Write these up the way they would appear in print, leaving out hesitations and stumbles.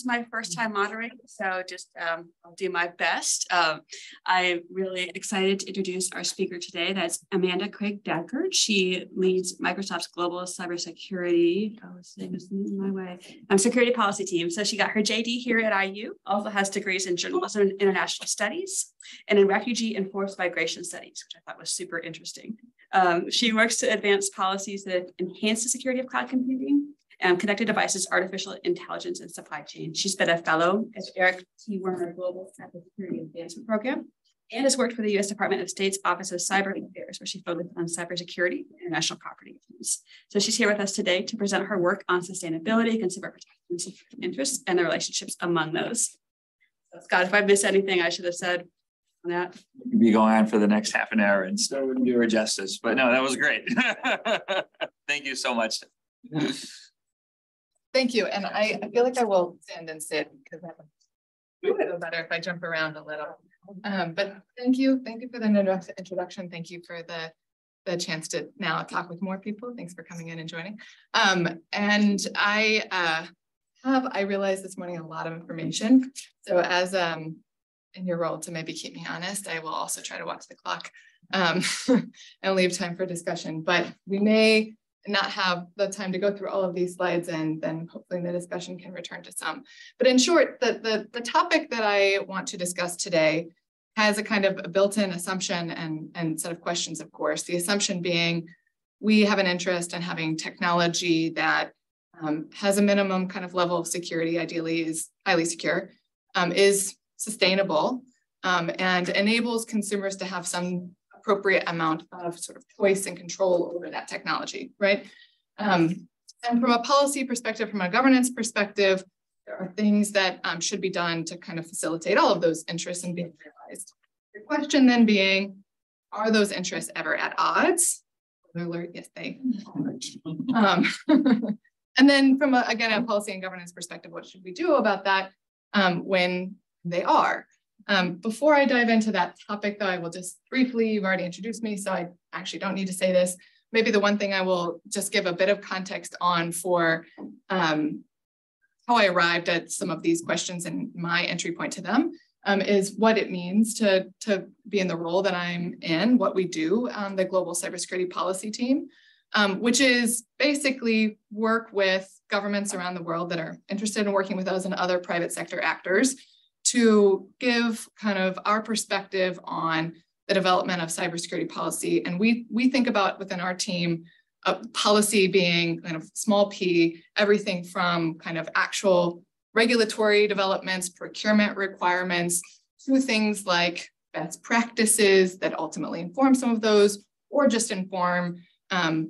is my first time moderating, so just I'll do my best. I'm really excited to introduce our speaker today. That's Amanda Craig Dagford. She leads Microsoft's global cybersecurity, security policy team. So she got her JD here at IU, also has degrees in journalism and international studies, and in refugee and forced migration studies, which I thought was super interesting. She works to advance policies that enhance the security of cloud computing, connected devices, artificial intelligence, and supply chain. She's been a fellow at Eric T. Werner Global Cybersecurity Advancement Program and has worked for the U.S. Department of State's Office of Cyber Affairs, where she focused on cybersecurity and international property issues. So she's here with us today to present her work on sustainability, consumer protection, interests, and the relationships among those. So Scott, if I missed anything, I should have said on that. We could be going on for the next half an hour and still wouldn't do her justice, but no, that was great. Thank you so much. Thank you. And I feel like I will stand and sit because I feel better if I jump around a little. But thank you for the introduction. Thank you for the chance to now talk with more people. Thanks for coming in and joining. And I realized this morning a lot of information. So as in your role to maybe keep me honest, I will also try to watch the clock and leave time for discussion. But we may not have the time to go through all of these slides, and then hopefully the discussion can return to some. But in short, the topic that I want to discuss today has a kind of a built-in assumption and set of questions, of course. The assumption being we have an interest in having technology that has a minimum kind of level of security, ideally is highly secure, is sustainable, and enables consumers to have some appropriate amount of sort of choice and control over that technology, right? And from a policy perspective, from a governance perspective, there are things that should be done to kind of facilitate all of those interests and being realized. The question then being, are those interests ever at odds? Alert, yes, they are. And then from again, a policy and governance perspective, what should we do about that when they are? Before I dive into that topic, though, I will just briefly, you've already introduced me, so I actually don't need to say this. Maybe the one thing I will just give a bit of context on for how I arrived at some of these questions and my entry point to them is what it means to be in the role that I'm in, what we do on the Global Cybersecurity Policy Team, which is basically work with governments around the world that are interested in working with us and other private sector actors to give kind of our perspective on the development of cybersecurity policy. And we think about within our team, policy being kind of small p, everything from kind of actual regulatory developments, procurement requirements, to things like best practices that ultimately inform some of those, or just inform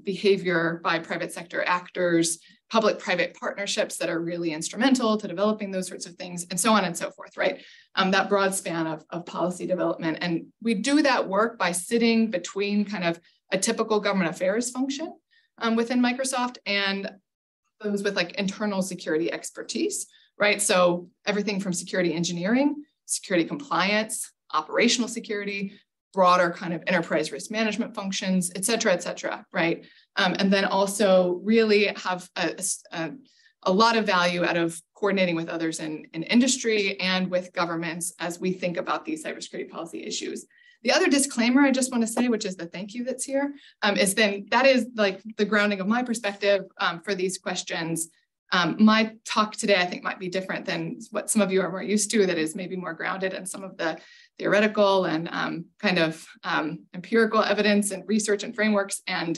behavior by private sector actors, public-private partnerships that are really instrumental to developing those sorts of things, and so on and so forth, right? That broad span of policy development. And we do that work by sitting between kind of a typical government affairs function within Microsoft and those with like internal security expertise, right? So everything from security engineering, security compliance, operational security, broader kind of enterprise risk management functions, et cetera, right? And then also really have a lot of value out of coordinating with others in industry and with governments as we think about these cybersecurity policy issues. The other disclaimer I just want to say, which is the thank you that's here, is then that is like the grounding of my perspective for these questions. My talk today, I think, might be different than what some of you are more used to, that is maybe more grounded in some of the theoretical and kind of empirical evidence and research and frameworks. And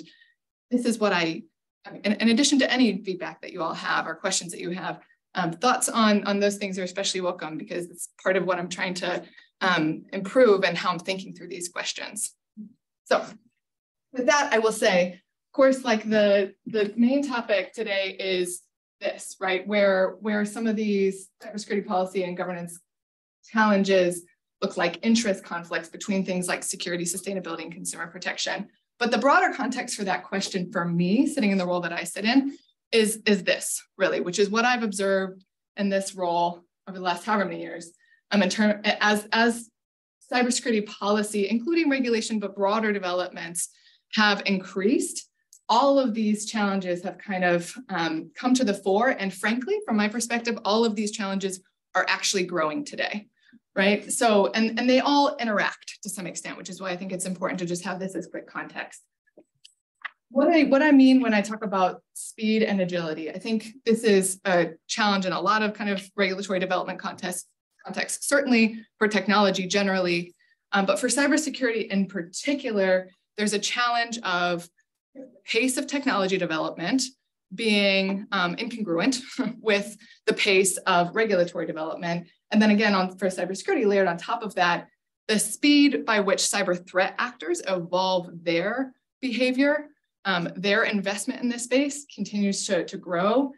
this is what in addition to any feedback that you all have or questions that you have, thoughts on those things are especially welcome because it's part of what I'm trying to improve and how I'm thinking through these questions. So with that, I will say, of course, like the main topic today is this, right? Where some of these cybersecurity policy and governance challenges look like interest conflicts between things like security, sustainability, and consumer protection. But the broader context for that question for me, sitting in the role that I sit in, is this really, which is what I've observed in this role over the last however many years, as cybersecurity policy, including regulation, but broader developments have increased. all of these challenges have kind of come to the fore. And frankly, from my perspective, all of these challenges are actually growing today, right? So, and they all interact to some extent, which is why I think it's important to just have this as quick context. What I mean when I talk about speed and agility, I think this is a challenge in a lot of kind of regulatory development context, certainly for technology generally, but for cybersecurity in particular, there's a challenge of pace of technology development being incongruent with the pace of regulatory development. And then again, for cybersecurity layered on top of that, the speed by which cyber threat actors evolve their behavior, their investment in this space continues to grow,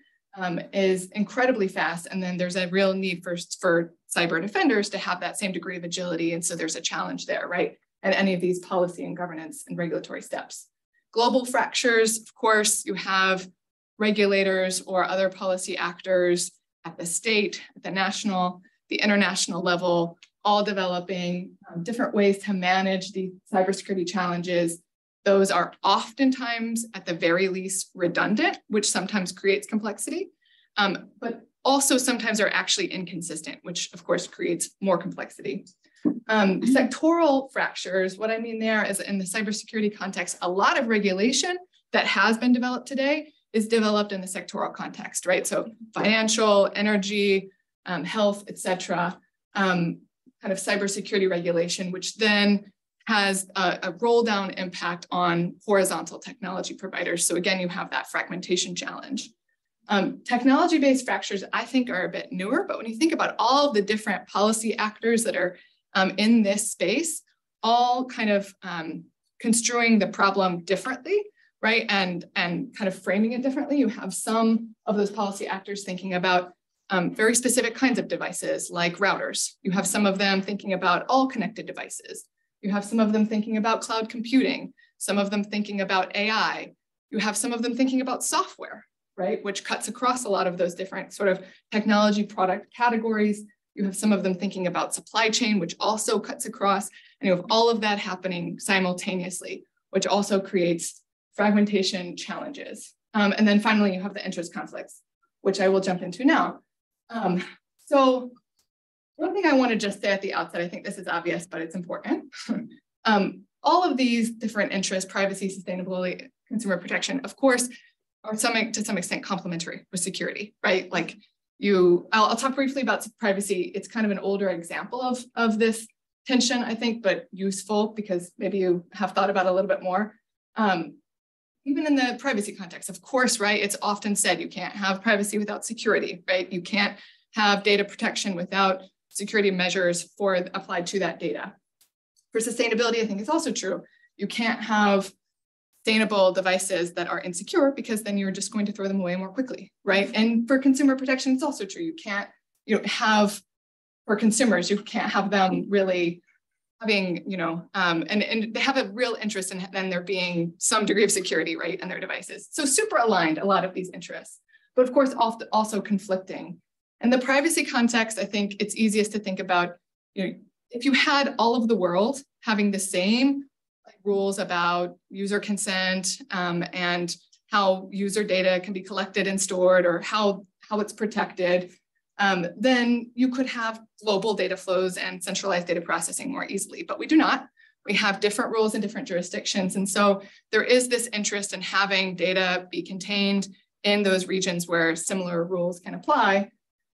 is incredibly fast. And then there's a real need for cyber defenders to have that same degree of agility. And so there's a challenge there, right? At any of these policy and governance and regulatory steps. Global fractures, of course, you have regulators or other policy actors at the state, at the national, the international level, all developing different ways to manage the cybersecurity challenges. Those are oftentimes, at the very least, redundant, which sometimes creates complexity, but also sometimes are actually inconsistent, which of course creates more complexity. Sectoral fractures, what I mean there is in the cybersecurity context, a lot of regulation that has been developed today is developed in the sectoral context, right? So financial, energy, health, et cetera, kind of cybersecurity regulation, which then has a roll down impact on horizontal technology providers. So again, you have that fragmentation challenge. Technology-based fractures, I think, are a bit newer, but when you think about all of the different policy actors that are in this space, all kind of construing the problem differently, right? And kind of framing it differently. You have some of those policy actors thinking about very specific kinds of devices like routers. You have some of them thinking about all connected devices. You have some of them thinking about cloud computing, some of them thinking about AI. You have some of them thinking about software, right? Which cuts across a lot of those different sort of technology product categories. You have some of them thinking about supply chain, which also cuts across, and you have all of that happening simultaneously, which also creates fragmentation challenges. And then finally, you have the interest conflicts, which I will jump into now. So one thing I want to just say at the outset, I think this is obvious, but it's important. All of these different interests, privacy, sustainability, consumer protection, of course, are to some extent complementary with security, right? Like I'll talk briefly about privacy. It's kind of an older example of this tension, I think, but useful because maybe you have thought about it a little bit more. Even in the privacy context, of course, right? It's often said you can't have privacy without security, right? You can't have data protection without security measures applied to that data. For sustainability, I think it's also true. You can't have sustainable devices that are insecure because then you're just going to throw them away more quickly, right? And for consumer protection, it's also true. For consumers, you can't have them really having, and they have a real interest in then there being some degree of security, right, in their devices. So super aligned, a lot of these interests, but of course, also conflicting. In the privacy context, I think it's easiest to think about, if you had all of the world having the same rules about user consent and how user data can be collected and stored or how it's protected, then you could have global data flows and centralized data processing more easily, but we do not. We have different rules in different jurisdictions. And so there is this interest in having data be contained in those regions where similar rules can apply.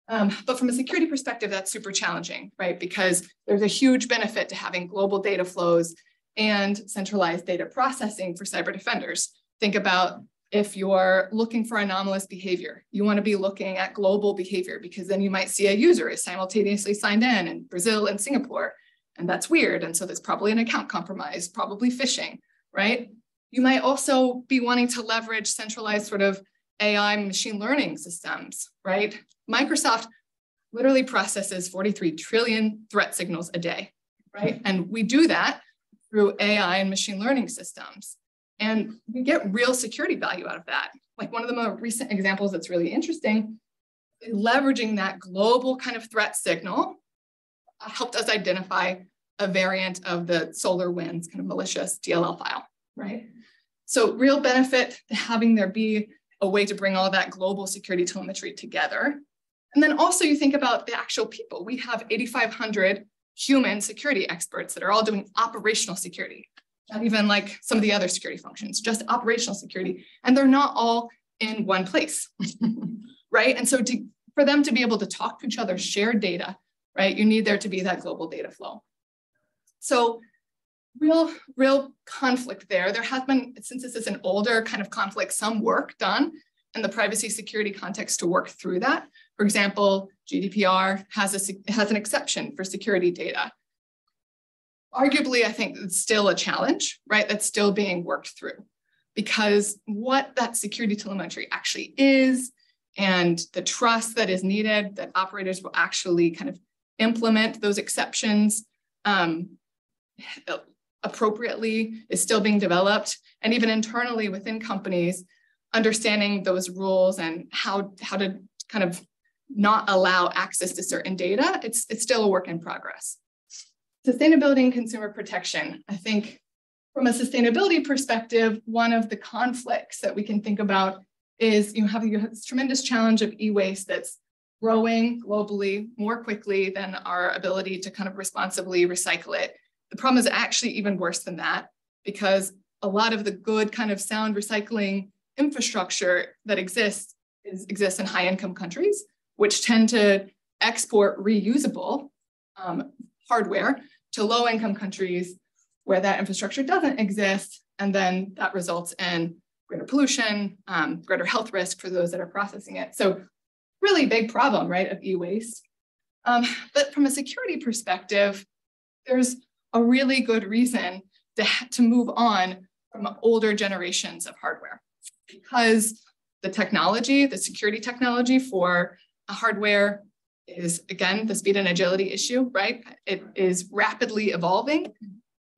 But from a security perspective, that's super challenging, right? Because there's a huge benefit to having global data flows and centralized data processing for cyber defenders. Think about if you're looking for anomalous behavior, you want to be looking at global behavior because then you might see a user is simultaneously signed in Brazil and Singapore, and that's weird. And so there's probably an account compromise, probably phishing, right? You might also be wanting to leverage centralized sort of AI machine learning systems, right? Microsoft literally processes 43 trillion threat signals a day, right? And we do that through AI and machine learning systems. And we get real security value out of that. Like one of the more recent examples that's really interesting, leveraging that global kind of threat signal helped us identify a variant of the SolarWinds kind of malicious DLL file, right? So real benefit to having there be a way to bring all that global security telemetry together. And then also you think about the actual people. We have 8,500 human security experts that are all doing operational security, not even like some of the other security functions, just operational security. And they're not all in one place, right? And so for them to be able to talk to each other, share data, right? You need there to be that global data flow. So real conflict there. There has been, since this is an older kind of conflict, some work done in the privacy security context to work through that. For example, GDPR has an exception for security data. Arguably, I think it's still a challenge, right? That's still being worked through, because what that security telemetry actually is and the trust that is needed that operators will actually kind of implement those exceptions appropriately is still being developed. And even internally within companies, understanding those rules and how to kind of not allow access to certain data, it's still a work in progress. Sustainability and consumer protection. I think from a sustainability perspective, one of the conflicts that we can think about is you have this tremendous challenge of e-waste that's growing globally more quickly than our ability to kind of responsibly recycle it. The problem is actually even worse than that, because a lot of the good kind of sound recycling infrastructure that exists in high-income countries, which tend to export reusable hardware to low-income countries where that infrastructure doesn't exist, and then that results in greater pollution, greater health risk for those that are processing it. So really big problem, right, of e-waste. But from a security perspective, there's a really good reason to move on from older generations of hardware, because the technology, the security technology for hardware is, again, the speed and agility issue, right? It is rapidly evolving.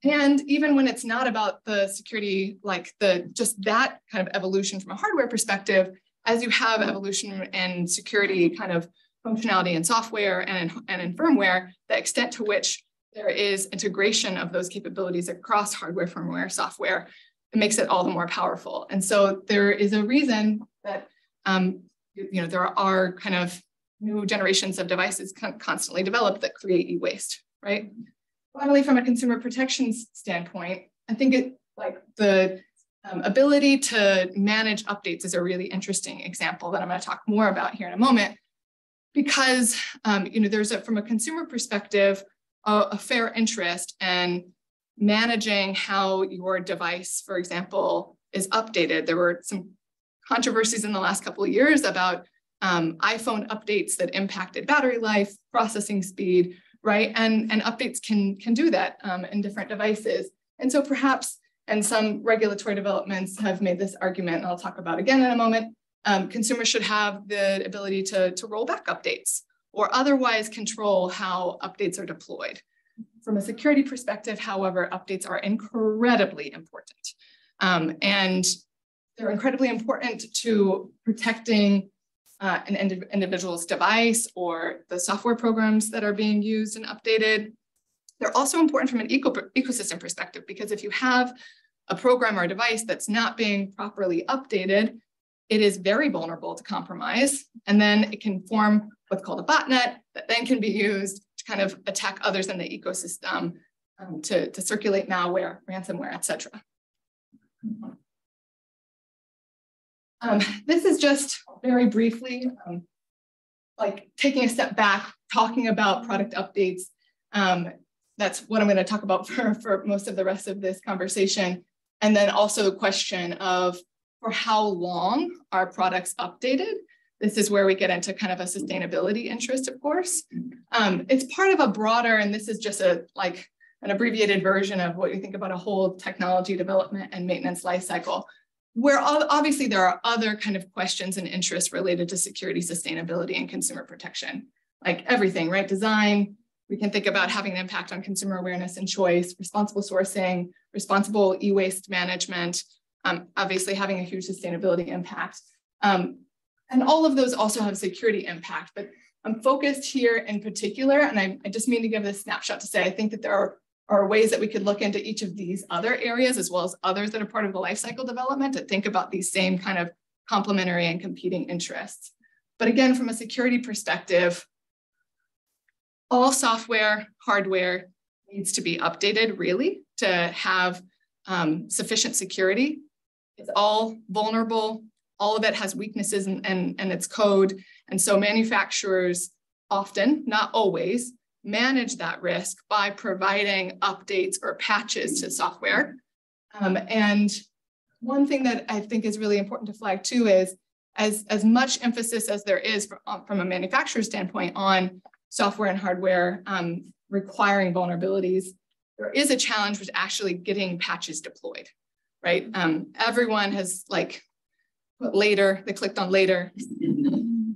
And even when it's not about the security, like just that kind of evolution from a hardware perspective, as you have evolution in security kind of functionality in software and in firmware, the extent to which there is integration of those capabilities across hardware, firmware, software, it makes it all the more powerful. And so there is a reason that there are kind of new generations of devices constantly developed that create e-waste, right? Finally, from a consumer protections standpoint, I think the ability to manage updates is a really interesting example that I'm going to talk more about here in a moment, because there's from a consumer perspective, a fair interest in managing how your device, for example, is updated. There were some controversies in the last couple of years about iPhone updates that impacted battery life, processing speed, right? And updates can do that in different devices. And so perhaps, and some regulatory developments have made this argument, and I'll talk about again in a moment, consumers should have the ability to roll back updates or otherwise control how updates are deployed. From a security perspective, however, updates are incredibly important. And they're incredibly important to protecting an individual's device or the software programs that are being used and updated. They're also important from an ecosystem perspective, because if you have a program or a device that's not being properly updated, it is very vulnerable to compromise. And then it can form what's called a botnet that then can be used to kind of attack others in the ecosystem, to circulate malware, ransomware, et cetera. This is just very briefly, like taking a step back, talking about product updates. That's what I'm going to talk about for most of the rest of this conversation. And then also the question of, for how long are products updated? This is where we get into kind of a sustainability interest, of course. It's part of a broader, and this is just an abbreviated version of what you think about a whole technology development and maintenance lifecycle, where obviously there are other kind of questions and interests related to security, sustainability, and consumer protection, like everything, right? Design, we can think about having an impact on consumer awareness and choice, responsible sourcing, responsible e-waste management, obviously having a huge sustainability impact. And all of those also have security impact, but I'm focused here in particular, and I just mean to give this snapshot to say, I think that there are are ways that we could look into each of these other areas as well as others that are part of the lifecycle development to think about these same kind of complementary and competing interests. But again, from a security perspective, all software, hardware needs to be updated really to have sufficient security. It's all vulnerable. All of it has weaknesses in its code. And so manufacturers often, not always, manage that risk by providing updates or patches to software. And one thing that I think is really important to flag too is as much emphasis as there is from a manufacturer standpoint on software and hardware requiring vulnerabilities, there is a challenge with actually getting patches deployed, right? Everyone has like put later, they clicked on later.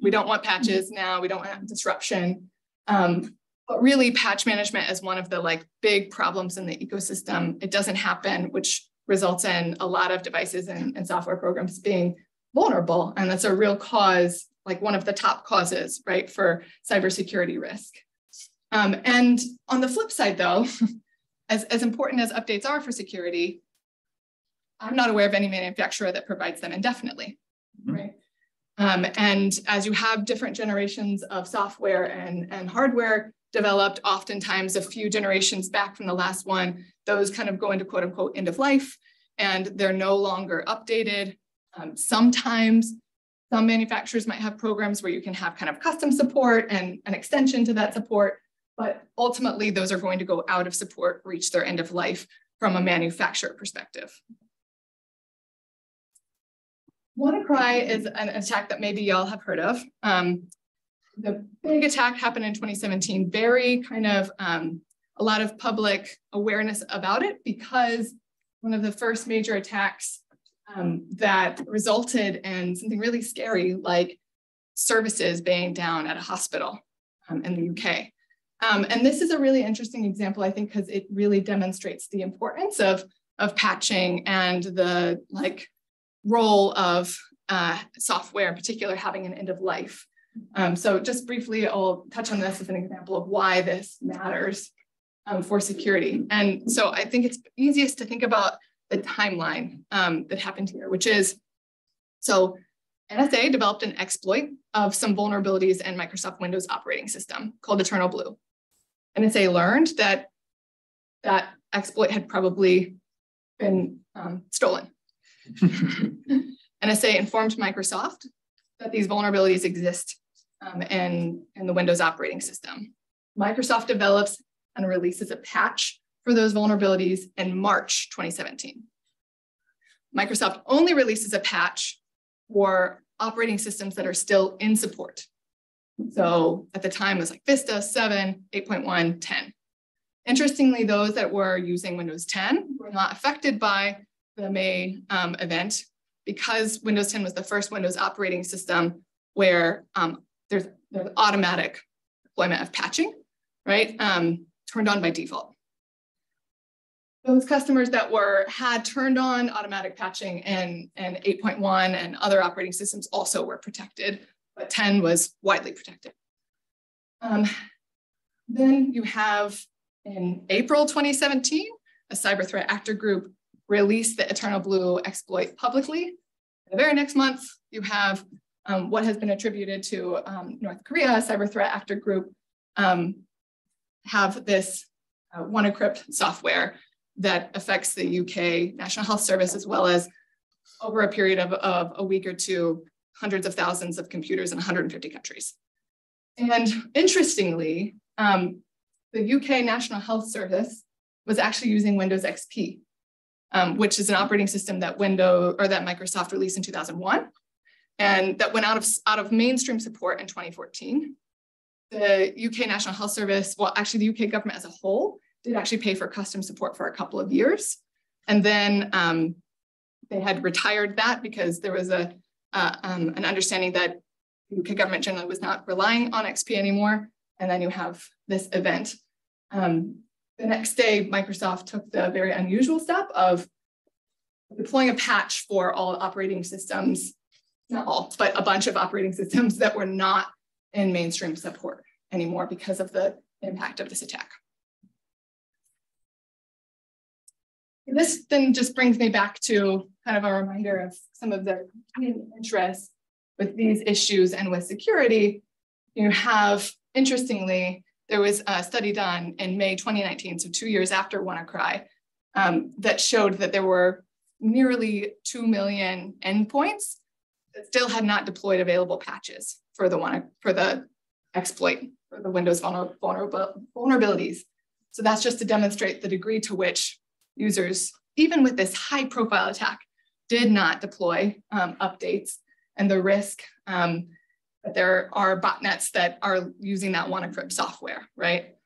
We don't want patches now, we don't want disruption. But really patch management is one of the like big problems in the ecosystem. It doesn't happen, which results in a lot of devices and software programs being vulnerable. And that's a real cause, like one of the top causes, right, for cybersecurity risk. And on the flip side though, as important as updates are for security, I'm not aware of any manufacturer that provides them indefinitely, right? And as you have different generations of software and hardware developed, oftentimes a few generations back from the last one, those kind of go into quote unquote end of life and they're no longer updated. Sometimes some manufacturers might have programs where you can have kind of custom support and an extension to that support, but ultimately those are going to go out of support, reach their end of life from a manufacturer perspective. WannaCry is an attack that maybe y'all have heard of. The big attack happened in 2017, very kind of a lot of public awareness about it because one of the first major attacks that resulted in something really scary like services being down at a hospital in the UK. And this is a really interesting example, I think, because it really demonstrates the importance of patching and the like role of software in particular having an end of life. So just briefly, I'll touch on this as an example of why this matters for security. And so I think it's easiest to think about the timeline that happened here, which is, so NSA developed an exploit of some vulnerabilities in Microsoft Windows operating system called Eternal Blue. NSA learned that that exploit had probably been stolen. NSA informed Microsoft that these vulnerabilities exist in the Windows operating system. Microsoft develops and releases a patch for those vulnerabilities in March 2017. Microsoft only releases a patch for operating systems that are still in support. So at the time it was like Vista, 7, 8.1, 10. Interestingly, those that were using Windows 10 were not affected by the May event because Windows 10 was the first Windows operating system where there's automatic deployment of patching, right? Turned on by default. Those customers that had turned on automatic patching and 8.1 and other operating systems also were protected, but 10 was widely protected. Then you have in April 2017, a cyber threat actor group released the Eternal Blue exploit publicly. The very next month, you have what has been attributed to North Korea, a cyber threat actor group, have this WannaCrypt software that affects the UK National Health Service, as well as over a period of a week or two, hundreds of thousands of computers in 150 countries. And interestingly, the UK National Health Service was actually using Windows XP, which is an operating system that Microsoft released in 2001, and that went out of mainstream support in 2014. The UK National Health Service, well, actually the UK government as a whole, did actually pay for custom support for a couple of years. And then they had retired that because there was an understanding that the UK government generally was not relying on XP anymore. And then you have this event. The next day, Microsoft took the very unusual step of deploying a patch for all operating systems, not all, but a bunch of operating systems that were not in mainstream support anymore because of the impact of this attack. This then just brings me back to kind of a reminder of some of the interests with these issues and with security. You have, interestingly, there was a study done in May 2019, so 2 years after WannaCry, that showed that there were nearly 2 million endpoints that still had not deployed available patches for the exploit, for the Windows vulnerabilities. So that's just to demonstrate the degree to which users, even with this high profile attack, did not deploy updates, and the risk that there are botnets that are using that WannaCrypt software, right?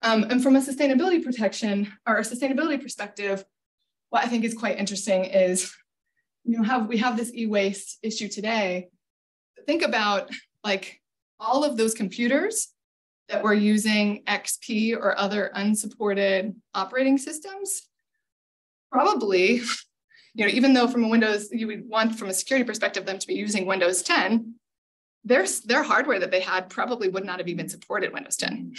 And from a sustainability protection or a sustainability perspective, what I think is quite interesting is we have this e-waste issue today. Think about like all of those computers that were using XP or other unsupported operating systems. Probably, even though from a Windows, you would want from a security perspective them to be using Windows 10, their hardware that they had probably would not have even supported Windows 10,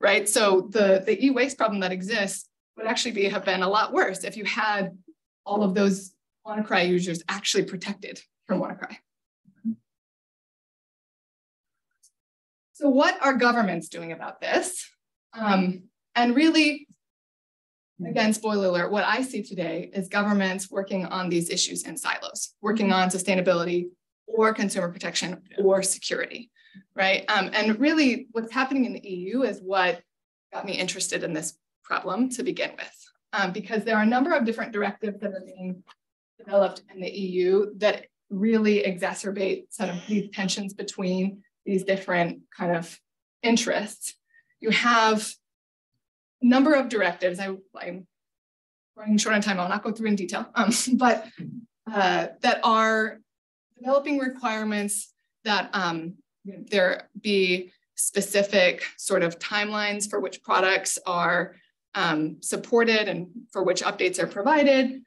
right? So the e-waste problem that exists would actually have been a lot worse if you had all of those WannaCry users actually protected from WannaCry. So what are governments doing about this? And really, again, spoiler alert, what I see today is governments working on these issues in silos, working on sustainability or consumer protection or security, right? And really what's happening in the EU is what got me interested in this problem to begin with, because there are a number of different directives that are being developed in the EU that really exacerbate some of these tensions between these different kind of interests. You have a number of directives. I'm running short on time, I'll not go through in detail, but that are developing requirements that there be specific sort of timelines for which products are supported and for which updates are provided,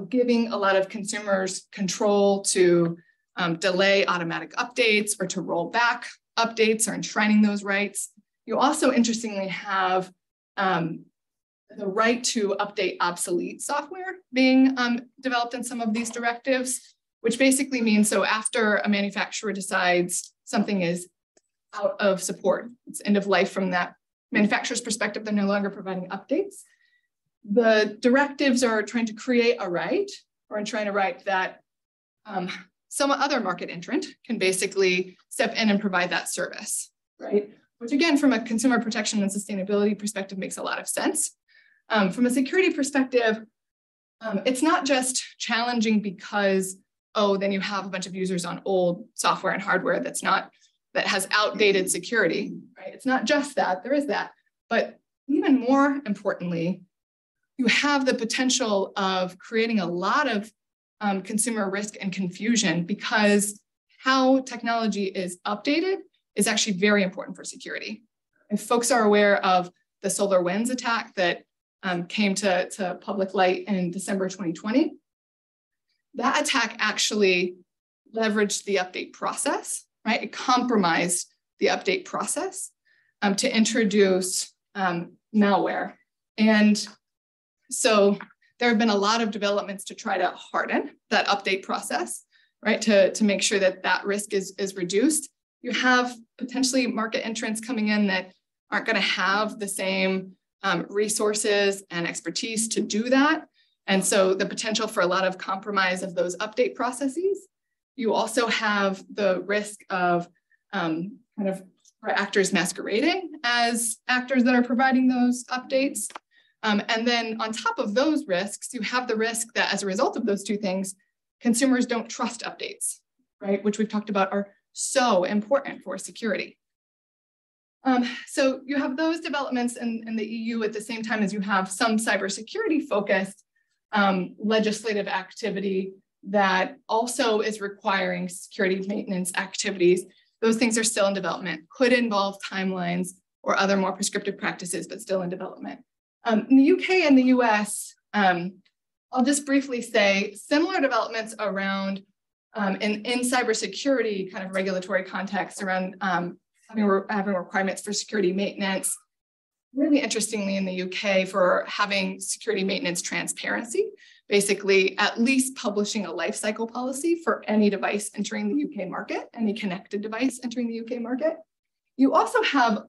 giving a lot of consumers control to delay automatic updates or to roll back updates or enshrining those rights. You also, interestingly, have the right to update obsolete software being developed in some of these directives, which basically means, so after a manufacturer decides something is out of support, it's end of life from that manufacturer's perspective, they're no longer providing updates. The directives are trying to create a right, or trying to write that some other market entrant can basically step in and provide that service, right? Which again, from a consumer protection and sustainability perspective makes a lot of sense. From a security perspective, it's not just challenging because, oh, then you have a bunch of users on old software and hardware that has outdated security, right? It's not just that, there is that, but even more importantly, you have the potential of creating a lot of consumer risk and confusion, because how technology is updated is actually very important for security. If folks are aware of the SolarWinds attack that came to public light in December 2020, that attack actually leveraged the update process, right? It compromised the update process to introduce malware. And so there have been a lot of developments to try to harden that update process, right? To make sure that that risk is reduced. You have potentially market entrants coming in that aren't going to have the same resources and expertise to do that. And so the potential for a lot of compromise of those update processes. You also have the risk of kind of actors masquerading as actors that are providing those updates. And then on top of those risks, you have the risk that as a result of those two things, consumers don't trust updates, right? Which we've talked about are so important for security. So you have those developments in the EU at the same time as you have some cybersecurity focused legislative activity that also is requiring security maintenance activities. Those things are still in development, could involve timelines or other more prescriptive practices, but still in development. In the UK and the US, I'll just briefly say similar developments around in cybersecurity kind of regulatory context around having requirements for security maintenance really interestingly in the UK for having security maintenance transparency, basically at least publishing a life cycle policy for any device entering the UK market, any connected device entering the UK market. You also have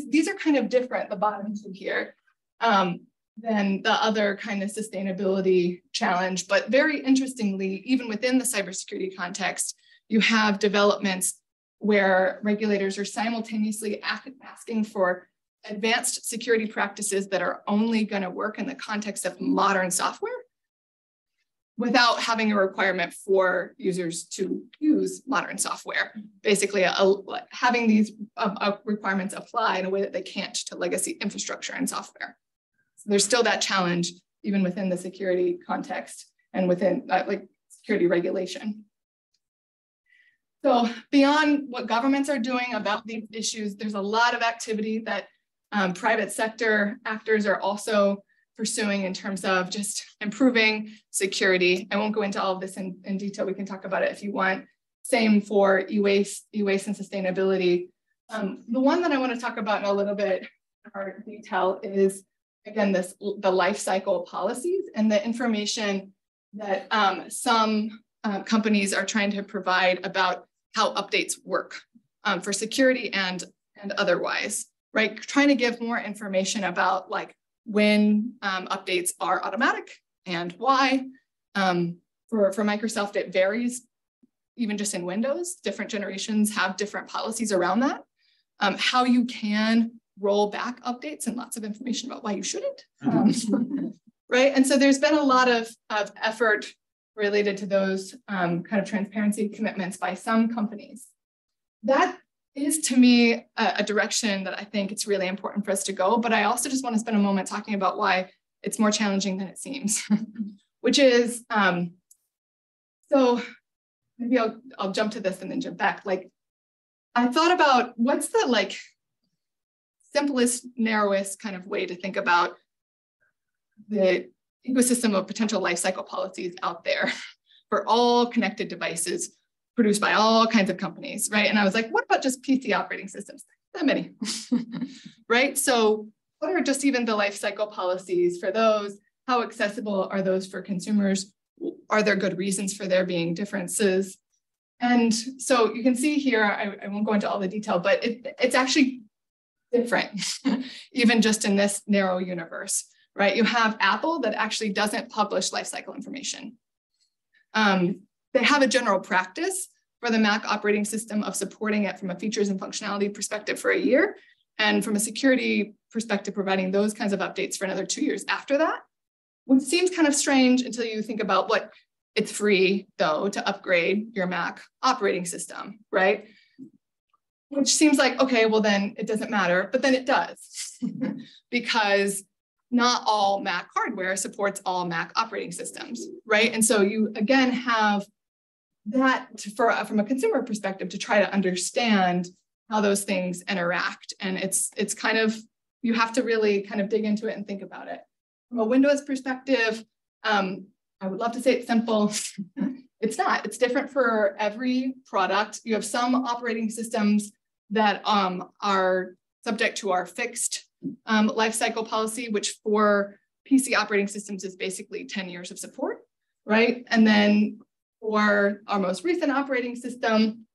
these are kind of different, the bottom two here, than the other kind of sustainability challenge. But very interestingly, even within the cybersecurity context, you have developments where regulators are simultaneously asking for advanced security practices that are only going to work in the context of modern software without having a requirement for users to use modern software. Basically, having these requirements apply in a way that they can't to legacy infrastructure and software. So there's still that challenge even within the security context and within like security regulation. So beyond what governments are doing about these issues, there's a lot of activity that private sector actors are also pursuing in terms of just improving security. I won't go into all of this in detail. We can talk about it if you want. Same for e-waste and sustainability. The one that I want to talk about in a little bit more detail is, again, the life cycle policies and the information that some companies are trying to provide about how updates work for security and otherwise, right? Trying to give more information about like when updates are automatic and why. For Microsoft, it varies, even just in Windows. Different generations have different policies around that. How you can roll back updates and lots of information about why you shouldn't, right? And so there's been a lot of effort related to those kind of transparency commitments by some companies. That is, to me, a direction that I think it's really important for us to go, but I also just want to spend a moment talking about why it's more challenging than it seems, which is, so maybe I'll jump to this and then jump back. Like, I thought about what's the like simplest, narrowest kind of way to think about the ecosystem of potential lifecycle policies out there for all connected devices produced by all kinds of companies, right? And I was like, what about just PC operating systems? That many, right? So what are just even the lifecycle policies for those? How accessible are those for consumers? Are there good reasons for there being differences? And so you can see here, I won't go into all the detail, but it's actually different, even just in this narrow universe, right? You have Apple that actually doesn't publish lifecycle information. They have a general practice for the Mac operating system of supporting it from a features and functionality perspective for a year, and from a security perspective, providing those kinds of updates for another 2 years after that, which seems kind of strange until you think about what it's free, though, to upgrade your Mac operating system, right? Which seems like, okay, well then it doesn't matter, but then it does, because not all Mac hardware supports all Mac operating systems, right? And so you, again, have that from a consumer perspective to try to understand how those things interact. And it's kind of, you have to really kind of dig into it and think about it. From a Windows perspective, I would love to say it's simple. It's not. It's different for every product. You have some operating systems that are subject to our fixed lifecycle policy, which for PC operating systems is basically 10 years of support, right? And then for our most recent operating system,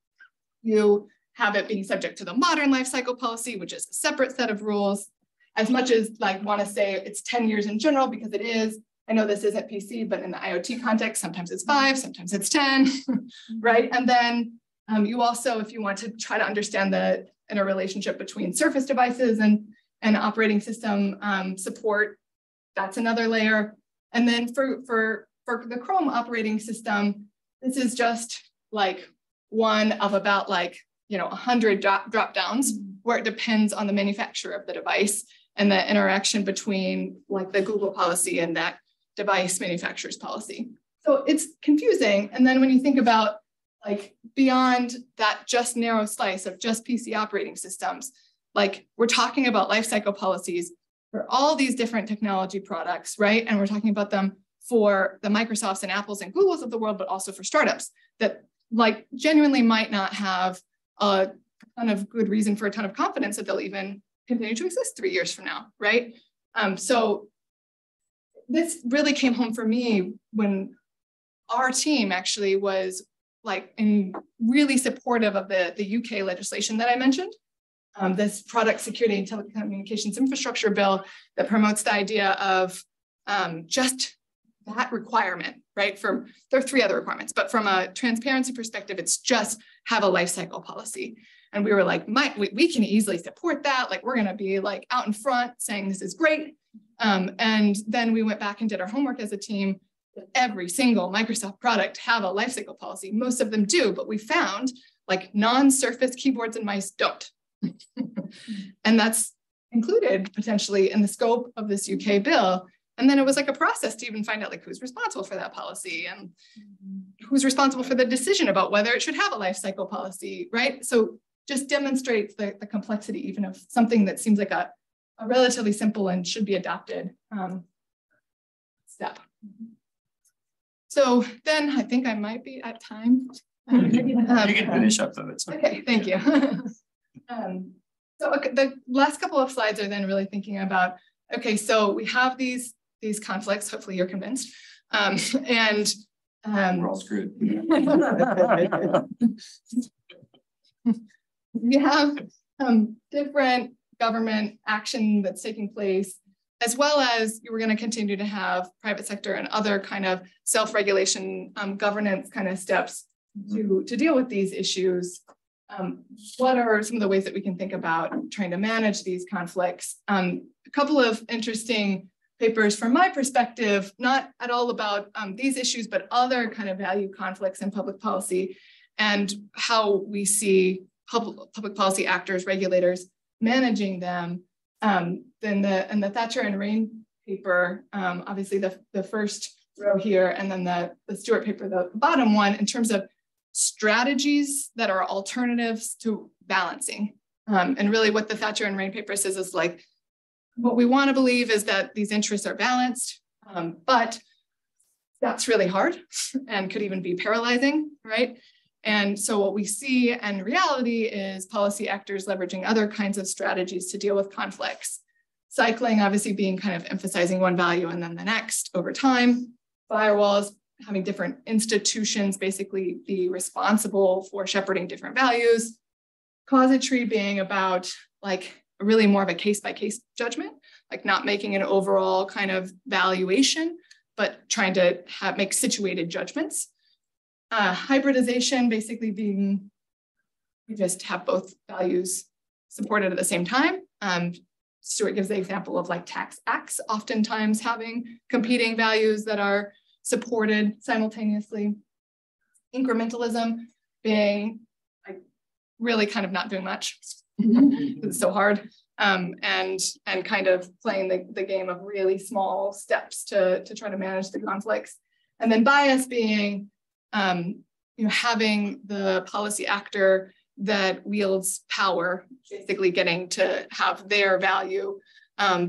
you have it being subject to the modern lifecycle policy, which is a separate set of rules. As much as like want to say it's 10 years in general, because it is, I know this isn't PC, but in the IoT context, sometimes it's 5, sometimes it's 10, right? And then you also, if you want to try to understand the interrelationship between Surface devices and operating system support, that's another layer. And then for the Chrome operating system, this is just like one of about 100 drop downs where it depends on the manufacturer of the device and the interaction between like the Google policy and that device manufacturer's policy. So it's confusing. And then when you think about like beyond that just narrow slice of just PC operating systems, like we're talking about lifecycle policies for all these different technology products, right? And we're talking about them for the Microsofts and Apples and Googles of the world, but also for startups that like genuinely might not have a ton of good reason for a ton of confidence that they'll even continue to exist 3 years from now, right? So this really came home for me when our team actually was like really supportive of the UK legislation that I mentioned. This Product Security and Telecommunications Infrastructure Bill that promotes the idea of just that requirement, right? There are 3 other requirements, but from a transparency perspective, it's just have a life cycle policy. And we were like, we can easily support that. Like, we're going to be like out in front saying this is great. And then we went back and did our homework as a team. Every single Microsoft product have a life cycle policy. Most of them do, but we found like non-Surface keyboards and mice don't. And that's included potentially in the scope of this UK bill. And then it was like a process to even find out like who's responsible for that policy and who's responsible for the decision about whether it should have a life cycle policy, right? So just demonstrates the complexity even of something that seems like a relatively simple and should be adopted step. So then I think I might be at time. You can finish up though. It's okay, thank you. So the last couple of slides are then really thinking about, okay, so we have these conflicts, hopefully you're convinced. we're all screwed. We have different government action that's taking place, as well as we're going to continue to have private sector and other kind of self-regulation governance kind of steps to deal with these issues. What are some of the ways that we can think about trying to manage these conflicts? A couple of interesting papers from my perspective, not at all about these issues, but other kind of value conflicts in public policy and how we see public policy actors, regulators managing them. In the Thatcher and Rain paper, obviously the first row here, and then the Stewart paper, the bottom one, in terms of strategies that are alternatives to balancing. And really what the Thatcher and Rain paper says is like, what we want to believe is that these interests are balanced, but that's really hard and could even be paralyzing, right? And so what we see in reality is policy actors leveraging other kinds of strategies to deal with conflicts. Cycling obviously being kind of emphasizing one value and then the next over time. Firewalls having different institutions basically be responsible for shepherding different values. Casuistry being about like really more of a case-by-case judgment, like not making an overall kind of valuation, but trying to make situated judgments. Hybridization basically being, you just have both values supported at the same time. Stewart gives the example of like tax acts, oftentimes having competing values that are supported simultaneously. Incrementalism being like really kind of not doing much. It's so hard. And kind of playing the game of really small steps to try to manage the conflicts. And then bias being having the policy actor that wields power, basically getting to have their value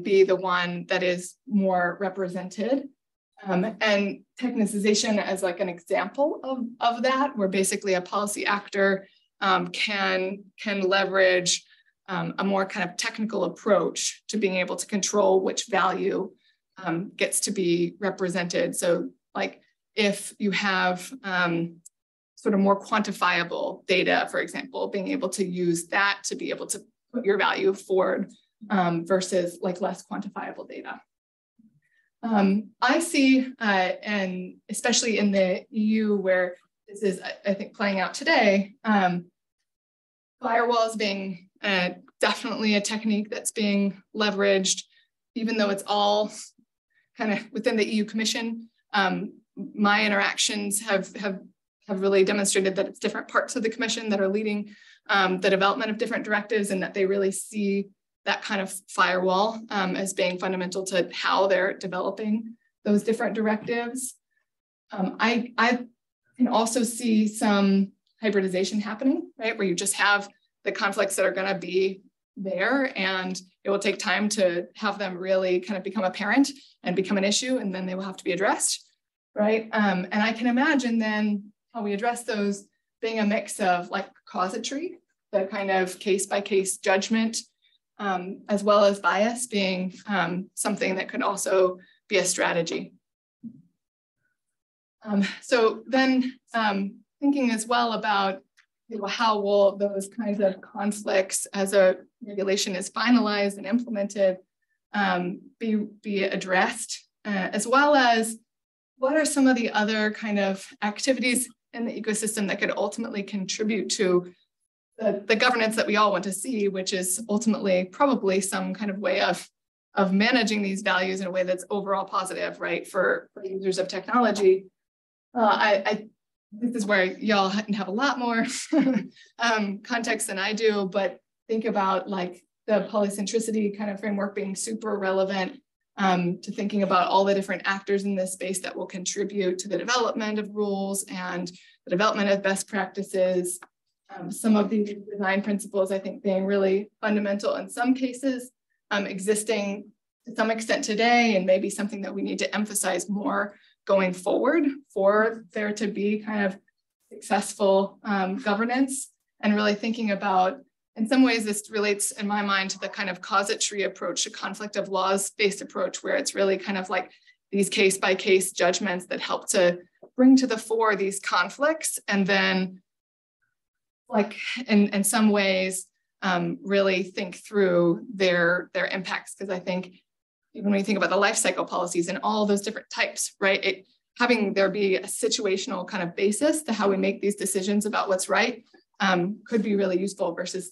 be the one that is more represented. And technicization as like an example of that, where basically a policy actor can leverage a more kind of technical approach to being able to control which value gets to be represented. So like if you have sort of more quantifiable data, for example, being able to use that to be able to put your value forward versus like less quantifiable data. I see, and especially in the EU where this is, I think, playing out today, firewalls being definitely a technique that's being leveraged, even though it's all kind of within the EU Commission. My interactions have really demonstrated that it's different parts of the Commission that are leading the development of different directives, and that they really see that kind of firewall as being fundamental to how they're developing those different directives. I can also see some hybridization happening, right? Where you just have the conflicts that are going to be there, and it will take time to have them really kind of become apparent and become an issue, and then they will have to be addressed, right? And I can imagine then how we address those being a mix of like casuistry, the kind of case-by-case judgment, as well as bias being something that could also be a strategy. So then thinking as well about how will those kinds of conflicts as a regulation is finalized and implemented be addressed, as well as what are some of the other kind of activities in the ecosystem that could ultimately contribute to the governance that we all want to see, which is ultimately probably some kind of way of managing these values in a way that's overall positive, right, for users of technology. This is where y'all have a lot more context than I do, but think about like the polycentricity kind of framework being super relevant to thinking about all the different actors in this space that will contribute to the development of rules and the development of best practices. Some of these design principles, I think, being really fundamental in some cases, existing to some extent today, and maybe something that we need to emphasize more going forward for there to be kind of successful governance, and really thinking about, in some ways, this relates in my mind to the kind of causa-tree approach, a conflict of laws-based approach, where it's really kind of like these case-by-case judgments that help to bring to the fore these conflicts, and then like in some ways really think through their impacts. Because I think even when you think about the life cycle policies and all those different types, right, having there be a situational kind of basis to how we make these decisions about what's right could be really useful versus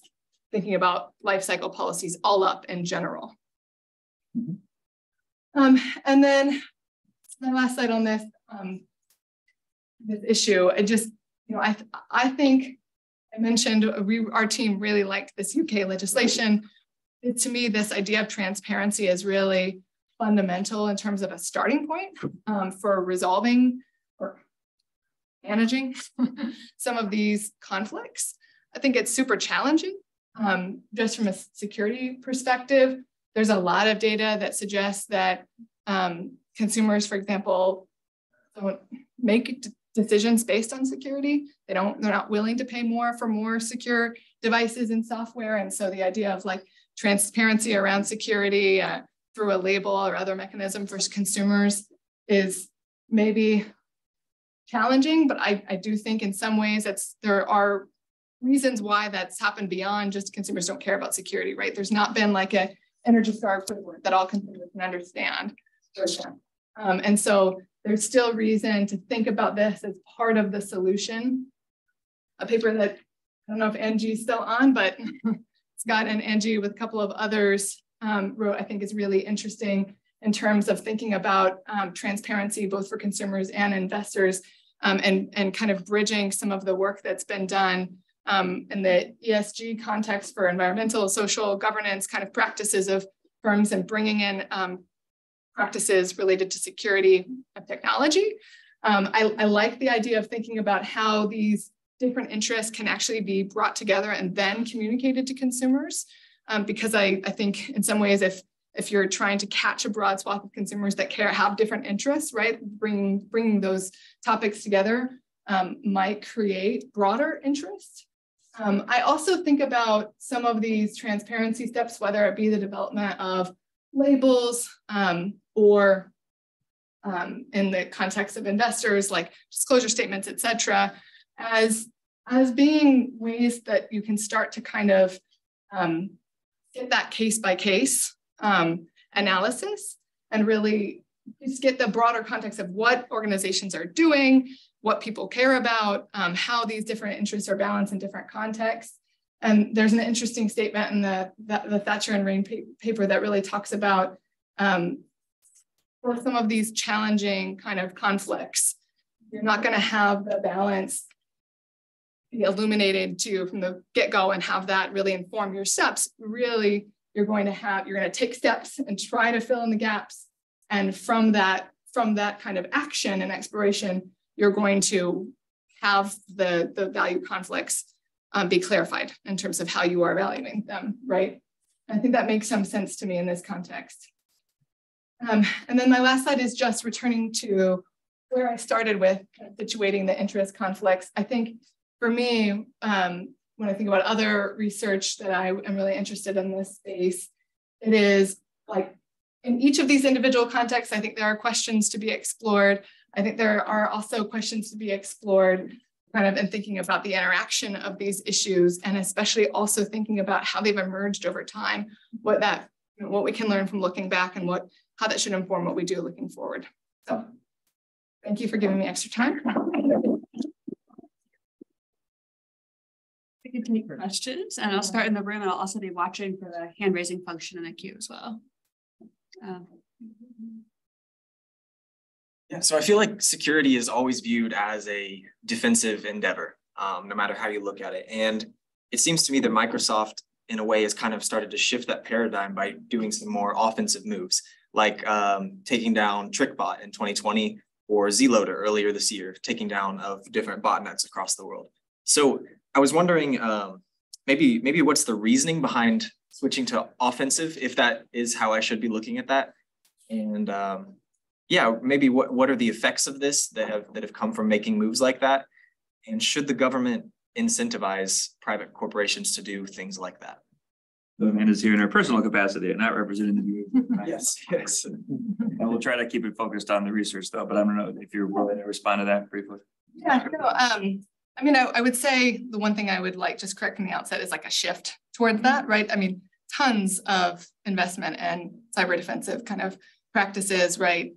thinking about life cycle policies all up in general. And then my last slide on this issue, I think I mentioned our team really liked this UK legislation. To me, this idea of transparency is really fundamental in terms of a starting point for resolving or managing some of these conflicts. I think it's super challenging just from a security perspective. There's a lot of data that suggests that consumers, for example, don't make decisions based on security. They're not willing to pay more for more secure devices and software. And so the idea of like transparency around security through a label or other mechanism for consumers is maybe challenging, but I do think in some ways there are reasons why that's happened beyond just consumers don't care about security, right? There's not been like a Energy Star framework that all consumers can understand. And so there's still reason to think about this as part of the solution. A paper that, I don't know if Angie's still on, but Scott and Angie with a couple of others wrote, I think is really interesting in terms of thinking about transparency, both for consumers and investors, and kind of bridging some of the work that's been done in the ESG context for environmental, social, governance kind of practices of firms, and bringing in practices related to security of technology. I like the idea of thinking about how these different interests can actually be brought together and then communicated to consumers, because I think in some ways, if you're trying to catch a broad swath of consumers that have different interests, right, bringing those topics together might create broader interest. I also think about some of these transparency steps, whether it be the development of labels or in the context of investors, like disclosure statements, et cetera, as being ways that you can start to kind of get that case by case analysis and really just get the broader context of what organizations are doing, what people care about, how these different interests are balanced in different contexts. And there's an interesting statement in the Thatcher and Rain paper that really talks about for some of these challenging kind of conflicts, you're not going to have the balance be illuminated to you from the get-go and have that really inform your steps. Really, you're going to take steps and try to fill in the gaps. And from that kind of action and exploration, you're going to have the value conflicts be clarified in terms of how you are valuing them, right? I think that makes some sense to me in this context. And then my last slide is just returning to where I started with situating the interest conflicts. I think for me, when I think about other research that I am really interested in this space, it is like in each of these individual contexts, I think there are questions to be explored. I think there are also questions to be explored kind of in thinking about the interaction of these issues, and especially also thinking about how they've emerged over time, what we can learn from looking back and how that should inform what we do looking forward. So thank you for giving me extra time. We can take questions, and I'll start in the room, and I'll also be watching for the hand raising function in the queue as well. Yeah, so I feel like security is always viewed as a defensive endeavor, no matter how you look at it. And it seems to me that Microsoft, in a way, has kind of started to shift that paradigm by doing some more offensive moves, like taking down TrickBot in 2020 or Zloader earlier this year, taking down of different botnets across the world. So I was wondering, maybe what's the reasoning behind switching to offensive, if that is how I should be looking at that? And yeah, maybe what are the effects of this that have come from making moves like that? And should the government incentivize private corporations to do things like that? Amanda's here in her personal capacity and not representing the view. Yes. And we'll try to keep it focused on the research though, but I don't know if you're willing to respond to that briefly. Yeah, no, I mean, I would say the one thing I would like just correct from the outset is like a shift towards that, right? I mean, tons of investment and cyber defensive kind of practices, right?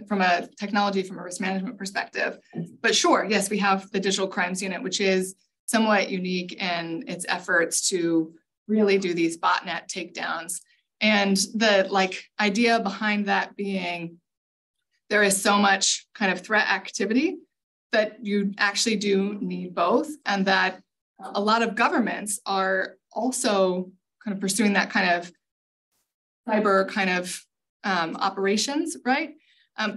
From a technology, from a risk management perspective. But sure, yes, we have the Digital Crimes Unit, which is somewhat unique in its efforts to really do these botnet takedowns. And the idea behind that being there is so much kind of threat activity that you actually do need both, and that a lot of governments are also kind of pursuing that kind of cyber kind of operations, right?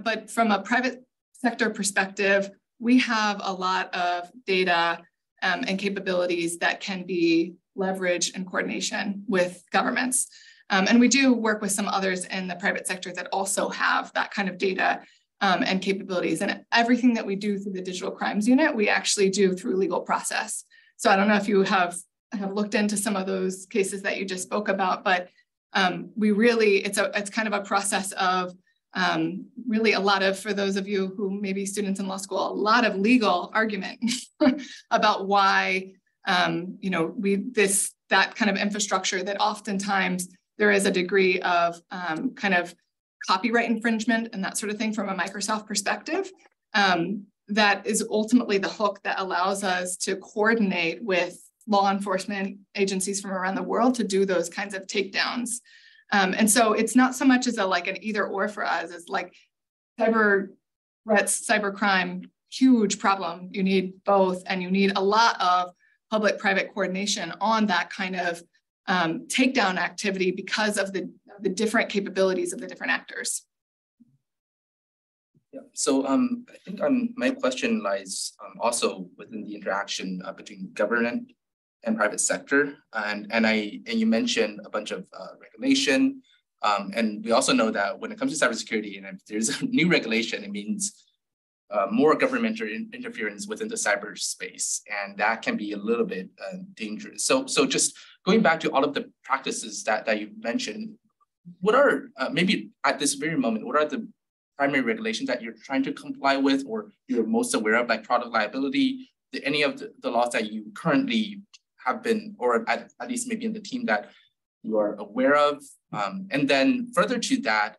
But from a private sector perspective, we have a lot of data and capabilities that can be leveraged in coordination with governments. And we do work with some others in the private sector that also have that kind of data and capabilities. And everything that we do through the Digital Crimes Unit, we actually do through legal process. So I don't know if you have looked into some of those cases that you just spoke about, but we really, it's kind of a process of really a lot of, for those of you who may be students in law school, a lot of legal argument about why, that kind of infrastructure that oftentimes there is a degree of kind of copyright infringement and that sort of thing from a Microsoft perspective. That is ultimately the hook that allows us to coordinate with law enforcement agencies from around the world to do those kinds of takedowns. And so it's not so much as an either or for us. It's like cyber threats, cyber crime, huge problem. You need both, and you need a lot of public-private coordination on that kind of takedown activity because of the different capabilities of the different actors. Yeah. So I think my question lies also within the interaction between government and private sector, and you mentioned a bunch of regulation, and we also know that when it comes to cybersecurity, and if there's a new regulation, it means more governmental interference within the cyberspace, and that can be a little bit dangerous. So just going back to all of the practices that you mentioned, what are maybe at this very moment, what are the primary regulations that you're trying to comply with, or you're most aware of, like product liability, any of the laws that you currently have been, or at least maybe in the team that you are aware of? And then further to that,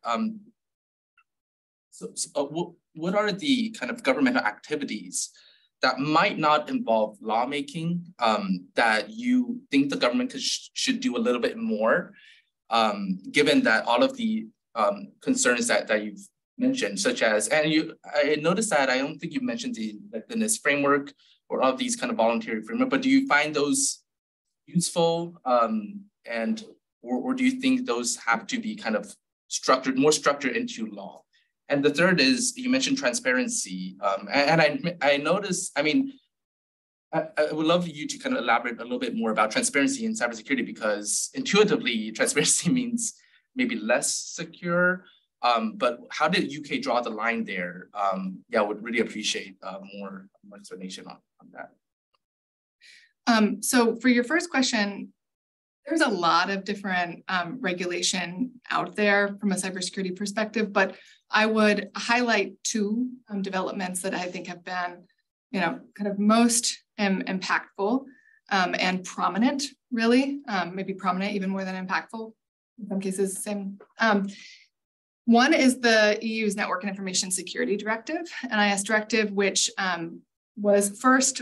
what are the kind of governmental activities that might not involve lawmaking that you think the government should do a little bit more, given that all of the concerns that you've mentioned, such as, and I noticed that I don't think you mentioned the NIST framework or all of these kind of voluntary framework, but do you find those useful, or do you think those have to be kind of more structured into law? And the third is, you mentioned transparency, and I noticed, I mean, I would love you to kind of elaborate a little bit more about transparency in cybersecurity, because intuitively transparency means maybe less secure, but how did UK draw the line there? Yeah, I would really appreciate more explanation on that. So for your first question, there's a lot of different regulation out there from a cybersecurity perspective, but I would highlight two developments that I think have been, kind of most impactful and prominent, really, maybe prominent even more than impactful. In some cases, same. One is the EU's Network and Information Security Directive, NIS directive, which was first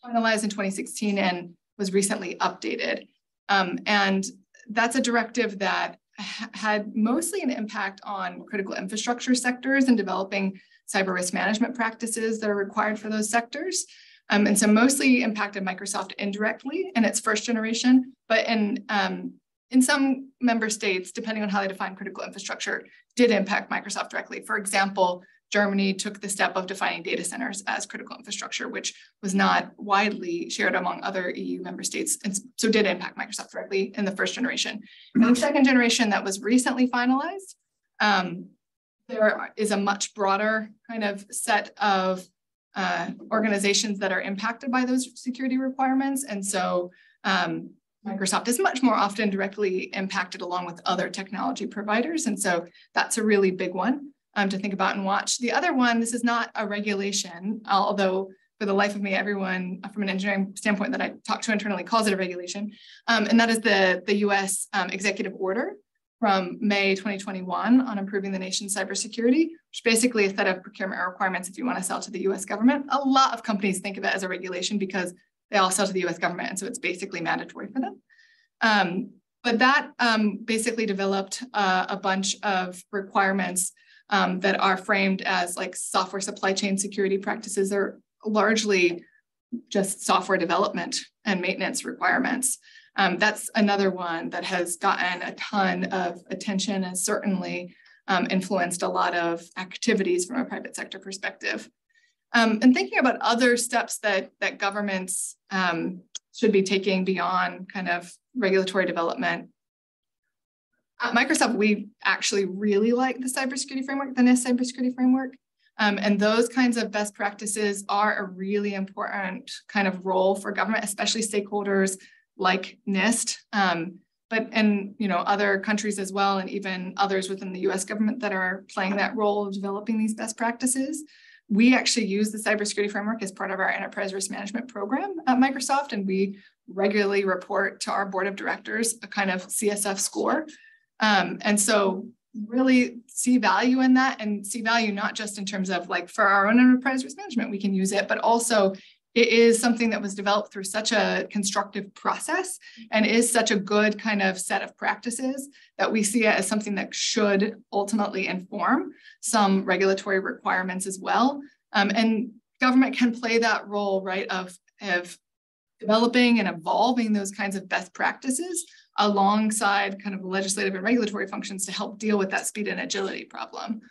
finalized in 2016 and was recently updated. And that's a directive that had mostly an impact on critical infrastructure sectors and developing cyber risk management practices that are required for those sectors. And so mostly impacted Microsoft indirectly in its first generation, but in some member states, depending on how they define critical infrastructure, did impact Microsoft directly. For example, Germany took the step of defining data centers as critical infrastructure, which was not widely shared among other EU member states, and so did impact Microsoft directly in the first generation. In the second generation that was recently finalized, there is a much broader kind of set of organizations that are impacted by those security requirements. And so Microsoft is much more often directly impacted along with other technology providers. And so that's a really big one to think about and watch. The other one, this is not a regulation, although for the life of me, everyone from an engineering standpoint that I talk to internally calls it a regulation. And that is the US executive order from May 2021 on improving the nation's cybersecurity, which basically a set of procurement requirements if you want to sell to the US government. A lot of companies think of it as a regulation because they all sell to the US government, and so it's basically mandatory for them. But that basically developed a bunch of requirements that are framed as like software supply chain security practices are largely just software development and maintenance requirements. That's another one that has gotten a ton of attention and certainly influenced a lot of activities from a private sector perspective. And thinking about other steps that governments should be taking beyond kind of regulatory development. At Microsoft, we actually really like the cybersecurity framework, the NIST cybersecurity framework. And those kinds of best practices are a really important kind of role for government, especially stakeholders like NIST, but in other countries as well, and even others within the US government that are playing that role of developing these best practices. We actually use the cybersecurity framework as part of our enterprise risk management program at Microsoft, and we regularly report to our board of directors a kind of CSF score. And so really see value in that, and see value not just in terms of like for our own enterprise risk management, we can use it, but also it is something that was developed through such a constructive process and is such a good kind of set of practices that we see it as something that should ultimately inform some regulatory requirements as well. And government can play that role, right, of developing and evolving those kinds of best practices alongside kind of legislative and regulatory functions to help deal with that speed and agility problem.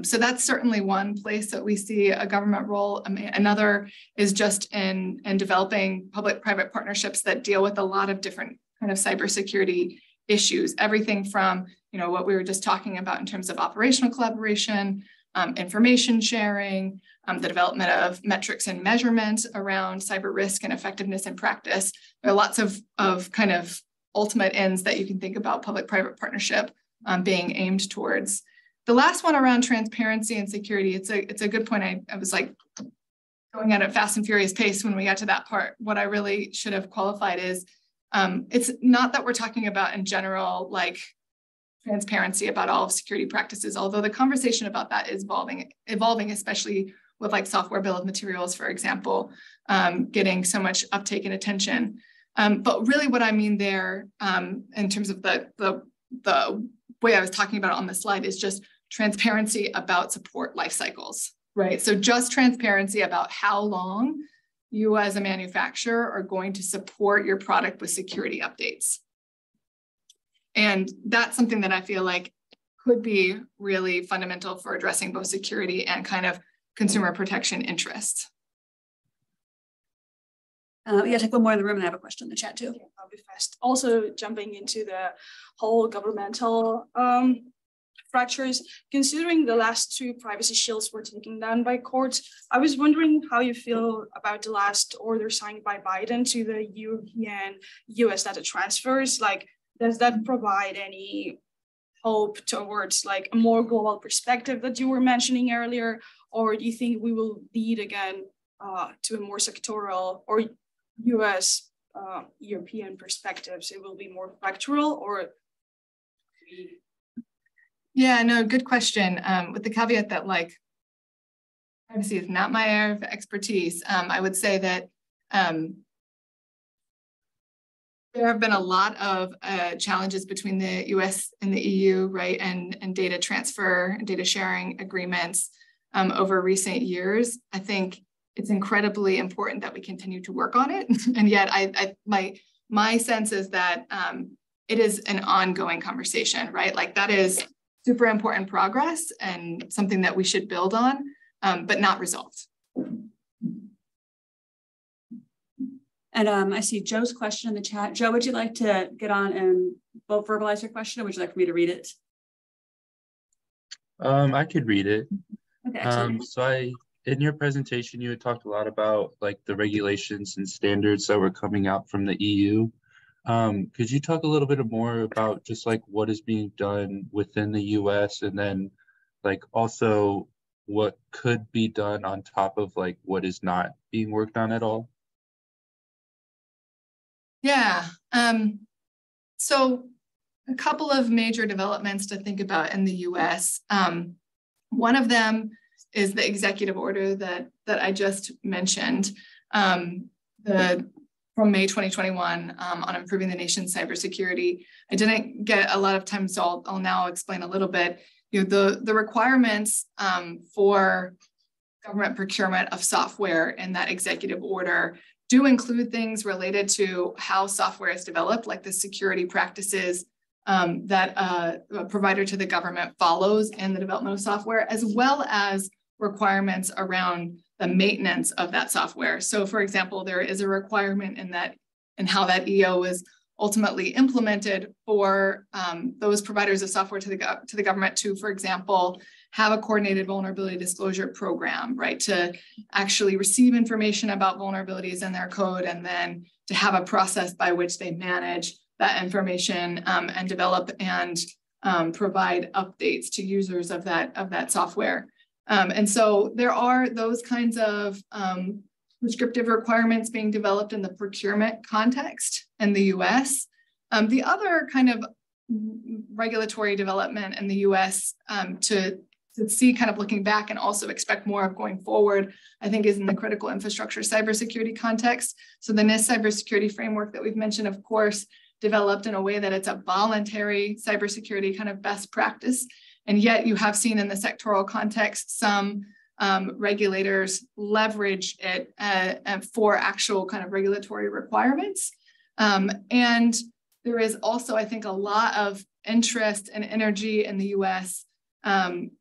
So that's certainly one place that we see a government role. Another is just in developing public-private partnerships that deal with a lot of different kind of cybersecurity issues. Everything from what we were just talking about in terms of operational collaboration, information sharing, the development of metrics and measurement around cyber risk and effectiveness in practice. There are lots of kind of ultimate ends that you can think about public-private partnership being aimed towards. The last one around transparency and security, it's a good point. I was like going at a fast and furious pace when we got to that part. What I really should have qualified is it's not that we're talking about in general, like transparency about all of security practices, although the conversation about that is evolving, especially with like software bill of materials, for example, getting so much uptake and attention. But really what I mean there in terms of the way I was talking about it on the slide is just transparency about support life cycles, right? So just transparency about how long you as a manufacturer are going to support your product with security updates. And that's something that I feel like could be really fundamental for addressing both security and kind of consumer protection interests. Yeah, take one more in the room, and I have a question in the chat too. Okay, I'll be fast. Also jumping into the whole governmental fractures. Considering the last 2 privacy shields were taken down by courts, I was wondering how you feel about the last order signed by Biden to the European US data transfers. Like, does that provide any hope towards like a more global perspective that you were mentioning earlier? Or do you think we will lead again to a more sectoral or US European perspectives? It will be more factual or? Yeah, no, good question. With the caveat that like privacy is not my area of expertise, I would say that there have been a lot of challenges between the US and the EU, right, and data transfer and data sharing agreements over recent years. I think it's incredibly important that we continue to work on it. And yet my sense is that it is an ongoing conversation, right? Like that is super important progress and something that we should build on, but not resolved. And I see Joe's question in the chat. Joe, would you like to get on and both verbalize your question, or would you like for me to read it? I could read it. Okay, excellent. In your presentation, you had talked a lot about like the regulations and standards that were coming out from the EU. Could you talk a little bit more about just like what is being done within the US, and then like also what could be done on top of like what is not being worked on at all? Yeah, so a couple of major developments to think about in the US. One of them is the executive order that I just mentioned, from May 2021 on improving the nation's cybersecurity. I didn't get a lot of time, so I'll now explain a little bit. You know, the requirements for government procurement of software in that executive order do include things related to how software is developed, like the security practices that a provider to the government follows in the development of software, as well as requirements around the maintenance of that software. So for example, there is a requirement in how that EO is ultimately implemented for those providers of software to the government to, for example, have a coordinated vulnerability disclosure program, right? To actually receive information about vulnerabilities in their code, and then to have a process by which they manage that information and develop and provide updates to users of that software. And so there are those kinds of prescriptive requirements being developed in the procurement context in the US. The other kind of regulatory development in the US to see kind of looking back and also expect more of going forward, I think is in the critical infrastructure cybersecurity context. So the NIST cybersecurity framework that we've mentioned, of course, developed in a way that it's a voluntary cybersecurity kind of best practice. And yet you have seen in the sectoral context, some regulators leverage it for actual kind of regulatory requirements. And there is also, I think, a lot of interest and energy in the US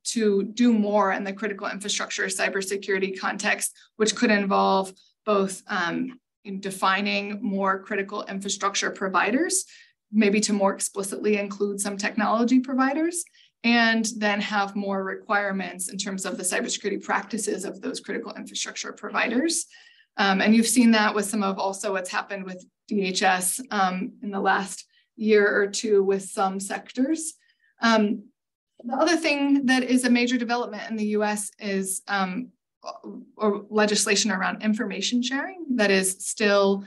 to do more in the critical infrastructure cybersecurity context, which could involve both in defining more critical infrastructure providers, maybe to more explicitly include some technology providers, and then have more requirements in terms of the cybersecurity practices of those critical infrastructure providers. And you've seen that with some of also what's happened with DHS in the last year or two with some sectors. The other thing that is a major development in the US is or legislation around information sharing that is still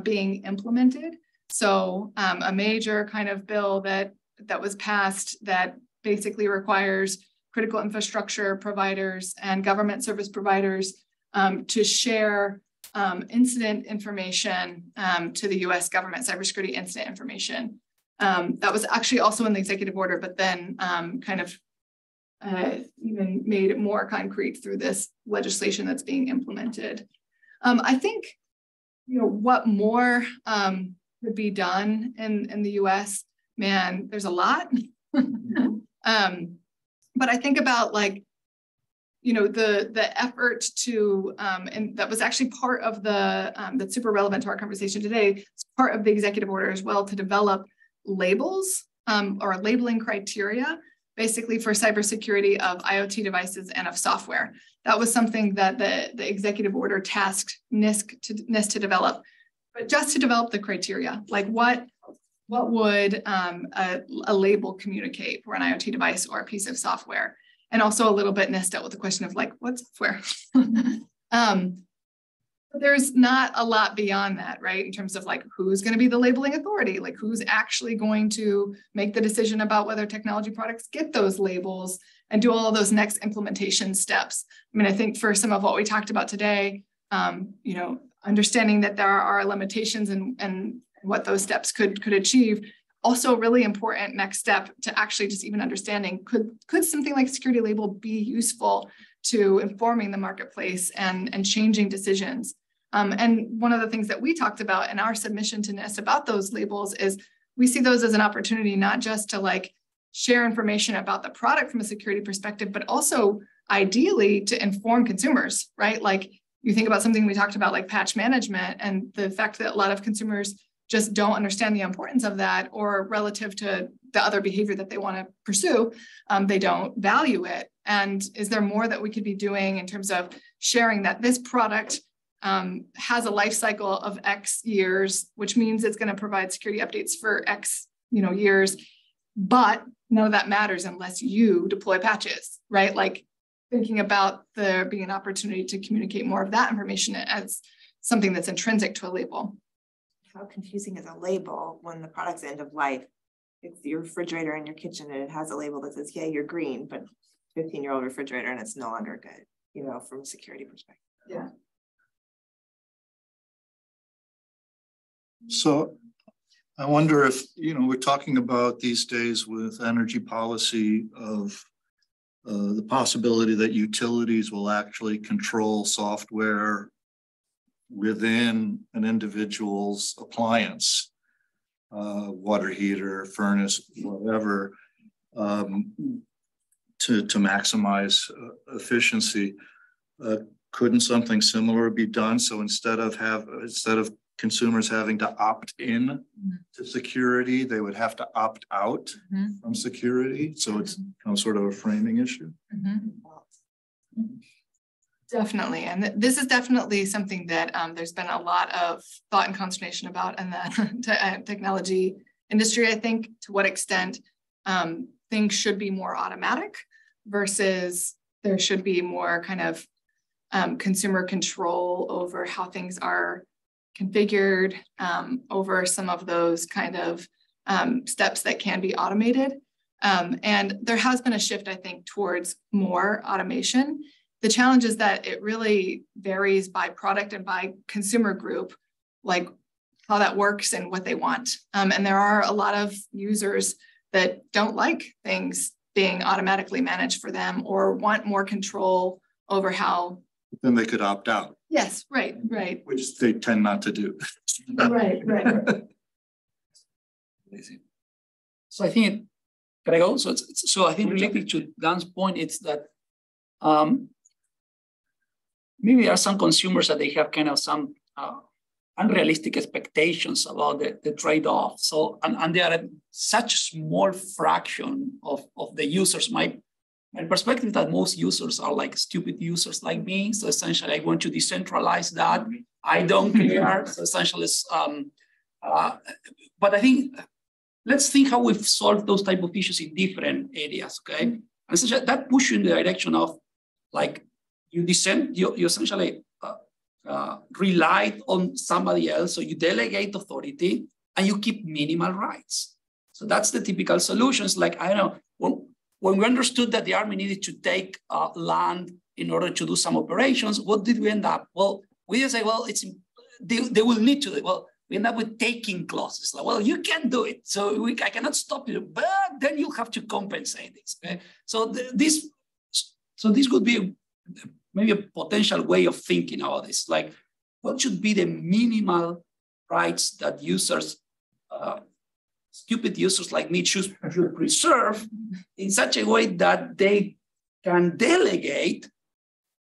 being implemented. So a major kind of bill that was passed that basically requires critical infrastructure providers and government service providers to share incident information to the US government, cybersecurity incident information. That was actually also in the executive order, but then kind of even made it more concrete through this legislation that's being implemented. I think, you know, what more could be done in the US, man, there's a lot. But I think about like, you know, the effort to, and that was actually part of the, that's super relevant to our conversation today, it's part of the executive order as well, to develop labels or labeling criteria basically for cybersecurity of IoT devices and of software. That was something that the executive order tasked NIST to develop, but just to develop the criteria, like what would a label communicate for an IoT device or a piece of software? And also a little bit NIST dealt with the question of like, what software? There's not a lot beyond that, right? In terms of like, who's going to be the labeling authority? Like who's actually going to make the decision about whether technology products get those labels and do all of those next implementation steps? I mean, I think for some of what we talked about today, you know, understanding that there are limitations and what those steps could achieve. Also a really important next step to actually just even understanding, could something like security label be useful to informing the marketplace and changing decisions? And one of the things that we talked about in our submission to NIST about those labels is we see those as an opportunity, not just to like share information about the product from a security perspective, but also ideally to inform consumers, right? Like you think about something we talked about like patch management and the fact that a lot of consumers just don't understand the importance of that, or relative to the other behavior that they want to pursue, they don't value it. And is there more that we could be doing in terms of sharing that this product has a life cycle of X years, which means it's going to provide security updates for X, you know, years, but none of that matters unless you deploy patches, right? Like thinking about there being an opportunity to communicate more of that information as something that's intrinsic to a label. How confusing is a label when the product's end of life? It's your refrigerator in your kitchen and it has a label that says, yeah, you're green, but 15-year-old refrigerator and it's no longer good, you know, from a security perspective. Yeah. So I wonder if, you know, we're talking about these days with energy policy of the possibility that utilities will actually control software within an individual's appliance, water heater, furnace, whatever, to maximize efficiency. Couldn't something similar be done? So instead of consumers having to opt in to security, they would have to opt out from security. So it's sort of a framing issue. Definitely. And this is definitely something that there's been a lot of thought and consternation about in the technology industry. I think to what extent things should be more automatic versus there should be more kind of consumer control over how things are configured, over some of those kind of steps that can be automated. And there has been a shift, I think, towards more automation. The challenge is that it really varies by product and by consumer group, like how that works and what they want. And there are a lot of users that don't like things being automatically managed for them or want more control over how. Then they could opt out. Yes, right. Which they tend not to do. Right. So I think, can I go? So I think related to Dan's point, it's that maybe there are some consumers that they have kind of some unrealistic expectations about the trade-off. So, and they are such a small fraction of the users. My perspective that most users are like stupid users like me. So essentially, I want to decentralize that. I don't care. So essentially, but I think, let's think how we've solved those type of issues in different areas, okay? And essentially, that pushes you in the direction of like, you essentially relied on somebody else, so you delegate authority and you keep minimal rights. So that's the typical solutions. Like, I don't know, when we understood that the army needed to take land in order to do some operations, what did we end up? Well, we just say, well, they will need to. Well, we end up with taking clauses. Like, well, you can't do it, so I cannot stop you, but then you have to compensate this. Okay? So this would be maybe a potential way of thinking about this. Like, what should be the minimal rights that users, stupid users like me, should preserve in such a way that they can delegate,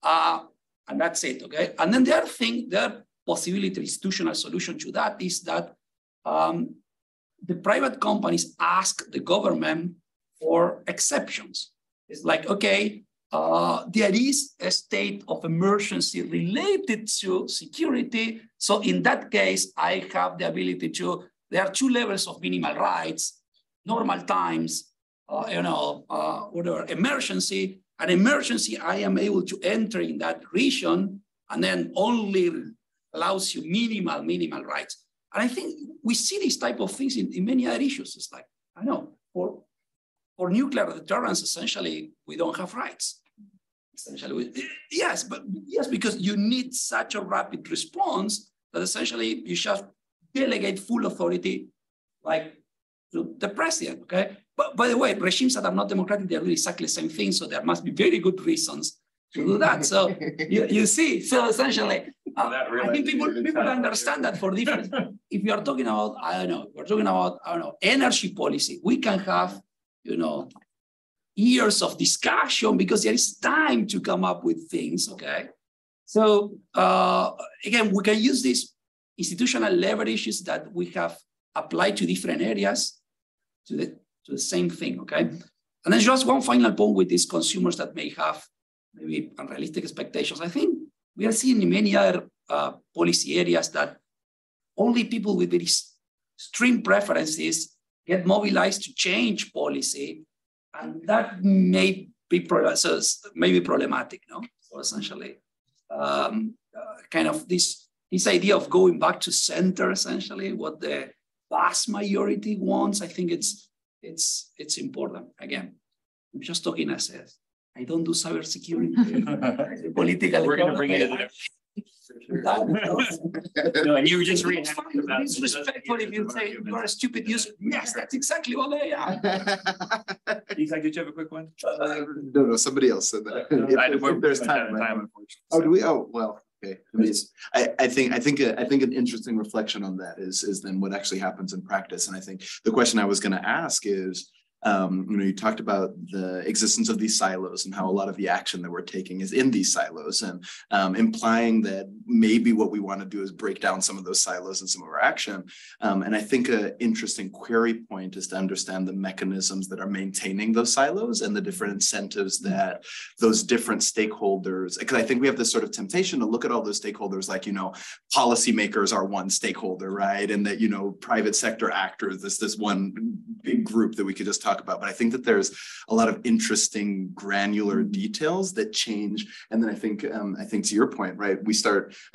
and that's it, okay? And then the other thing, the possibility, institutional solution to that is that the private companies ask the government for exceptions. It's like, okay, there is a state of emergency related to security. So in that case, I have the ability to, there are two levels of minimal rights, normal times, whatever, emergency. An emergency, I am able to enter in that region and then only allows you minimal rights. And I think we see these type of things in many other issues. It's like, I know, for nuclear deterrence, essentially, we don't have rights. Essentially, yes, because you need such a rapid response that essentially you just delegate full authority, like to the president, okay? But by the way, regimes that are not democratic, they're doing exactly the same thing, so there must be very good reasons to do that. So you see, so essentially, I think people understand that for different, if you are talking about, we're talking about, energy policy, we can have, years of discussion because there is time to come up with things, okay? So again, we can use these institutional leverages that we have applied to different areas to the same thing, okay? And then just one final point with these consumers that may have maybe unrealistic expectations. I think we are seeing in many other policy areas that only people with very extreme preferences get mobilized to change policy, and that may be problematic, no? So essentially, kind of this idea of going back to center, essentially, what the vast majority wants, I think it's important. Again, I'm just talking as I don't do cybersecurity. Political. We're going to bring it in there. No, and you were just reading. It's respectful if you say you're a stupid user. Yes, that's exactly what I am. Isaac, did you have a quick one? No, somebody else said that. If there's time, oh, do we? Oh, well, okay. I think an interesting reflection on that is then what actually happens in practice. And I think the question I was going to ask is, you talked about the existence of these silos and how a lot of the action that we're taking is in these silos, and implying that maybe what we want to do is break down some of those silos and some of our action. And I think an interesting query point is to understand the mechanisms that are maintaining those silos and the different incentives that those different stakeholders, because I think we have this sort of temptation to look at all those stakeholders like, policymakers are one stakeholder, right? And that, private sector actors, this one big group that we could just talk about. But I think that there's a lot of interesting granular details that change. And then I think to your point, right,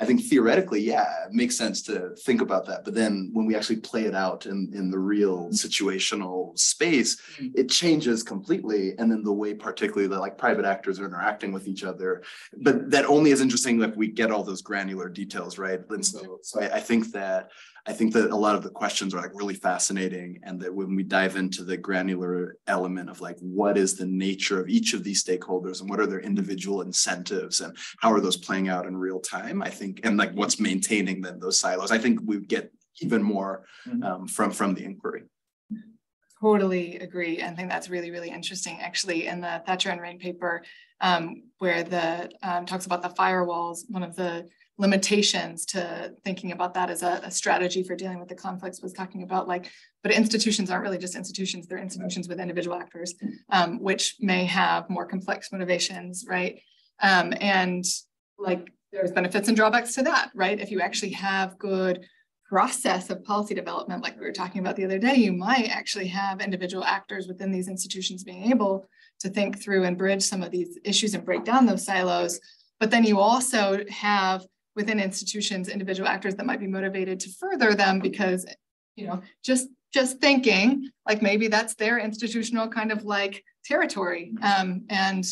I think theoretically, yeah, it makes sense to think about that. But then when we actually play it out in the real situational space, it changes completely. And then the way particularly that like private actors are interacting with each other, but that only is interesting if we get all those granular details, right? And so I think that a lot of the questions are like really fascinating, and that when we dive into the granular element of like what is the nature of each of these stakeholders and what are their individual incentives and how are those playing out in real time, I think, and like what's maintaining then those silos, I think we get even more from the inquiry. Totally agree. I think that's really, really interesting. Actually, in the Thatcher and Rain paper, where the talks about the firewalls, one of the limitations to thinking about that as a strategy for dealing with the conflicts was talking about but institutions aren't really just institutions, they're institutions with individual actors, which may have more complex motivations, right? And there's benefits and drawbacks to that, right? If you actually have good process of policy development, like we were talking about the other day, you might actually have individual actors within these institutions being able to think through and bridge some of these issues and break down those silos. But then you also have within institutions, individual actors that might be motivated to further them because, just thinking like maybe that's their institutional kind of territory. And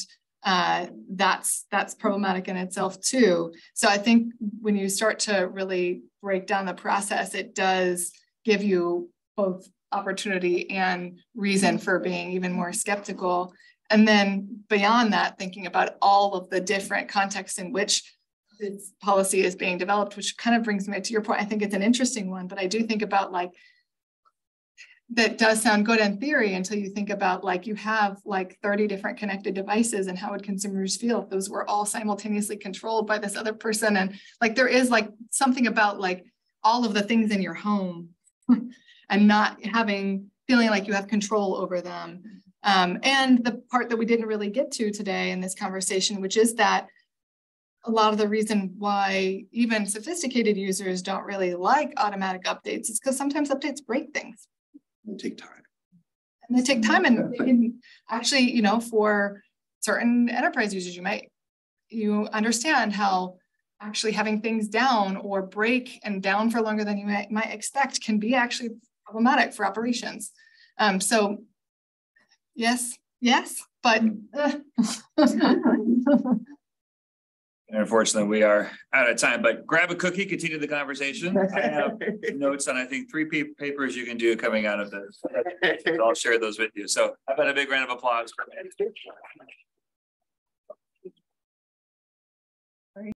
that's problematic in itself too. So I think when you start to really break down the process, it does give you both opportunity and reason for being even more skeptical. And then beyond that, thinking about all of the different contexts in which this policy is being developed, which kind of brings me to your point. I think it's an interesting one, but I do think about that does sound good in theory until you think about you have 30 different connected devices, and how would consumers feel if those were all simultaneously controlled by this other person? And there is something about all of the things in your home and not feeling like you have control over them. And the part that we didn't really get to today in this conversation, which is that a lot of the reason why even sophisticated users don't really like automatic updates is because sometimes updates break things. They take time. And they take time, and they can actually, you know, for certain enterprise users, you understand how actually having things down or break and down for longer than you might expect can be actually problematic for operations. So yes, but Unfortunately, we are out of time, but grab a cookie, continue the conversation. I have notes on, I think, 3 papers you can do coming out of this. So I'll share those with you. So how about a big round of applause for me?